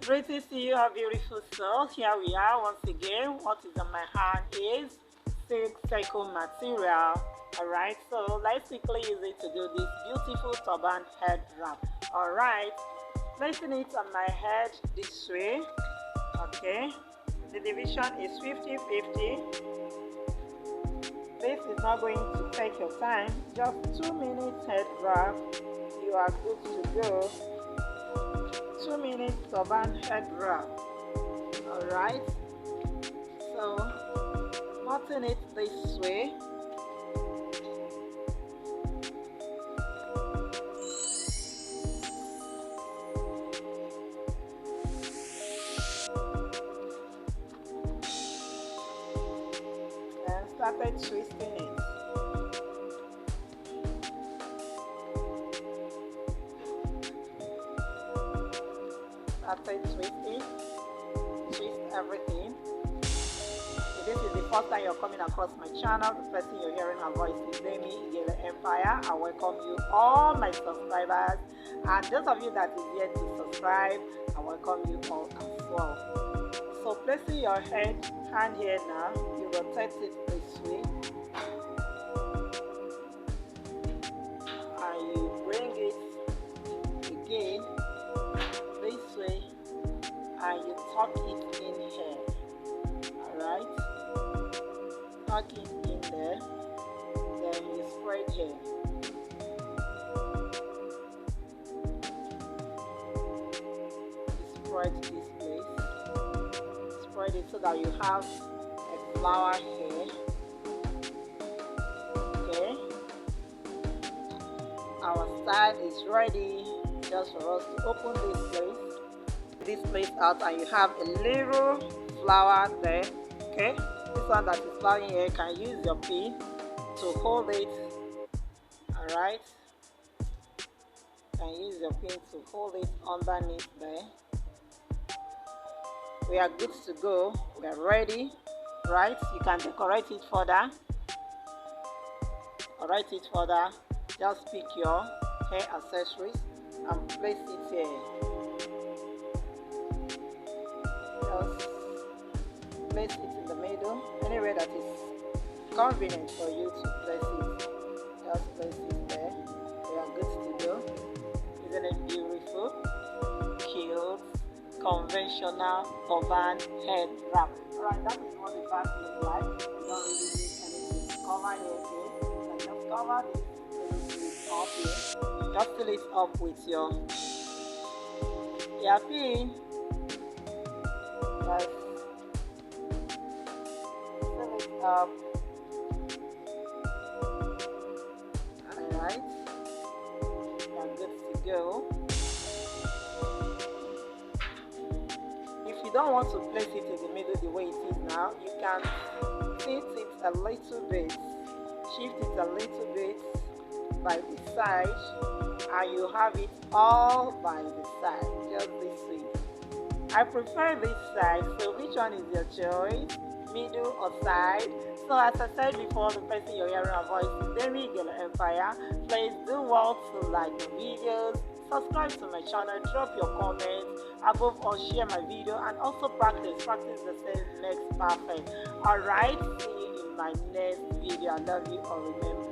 Greetings to you, our beautiful souls. Here we are once again. What is on my hand is silk cycle material. Alright, so let's quickly use it to do this beautiful turban head wrap. Alright, placing it on my head this way. Okay, the division is 50-50. This is not going to take your time, just 2 minutes head wrap. You are good to go. 2 minutes turban head wrap. Alright, so button it this way. And started twisting it. Started twisting, twist everything. If this is the first time you're coming across my channel, the person you're hearing her voice is Amy Igele Empire. I welcome you, all my subscribers, and those of you that is yet to subscribe, I welcome you all as well. So placing your hand here now, you rotate it this way, and you bring it again this way, and you tuck it in here. Alright, tuck it in there, then you spread here. You spread this place, spread it so that you have a flower here. Okay, our style is ready, just for us to open this place out, and you have a little flower there. Okay, this one that is flowering here, you can use your pin to hold it. All right, you can use your pin to hold it underneath there. We are good to go, we are ready. Right, you can decorate it further. Decorate it further, just pick your hair accessories and place it here. Just place it in the middle, anywhere that is convenient for you to place it. Just place it there. We are good to go. Isn't it beautiful? Cute, conventional turban head wrap. Alright, that is what the back looks like. You don't really need anything to cover here. You can just cover this up here. Just fill it up with your pin. Just fill it up. Alright, you're good to go. If you don't want to place it in the middle the way it is now, you can tilt it a little bit, shift it a little bit by the side, and you have it all by the side, just this way. I prefer this side, so which one is your choice, middle or side? So as I said before, the person you're hearing our voice is Amy Igele Empire. Please do well to like the videos, subscribe to my channel, drop your comments, above all share my video, and also practice the same makes perfect. Alright, see you in my next video. I love you all, remember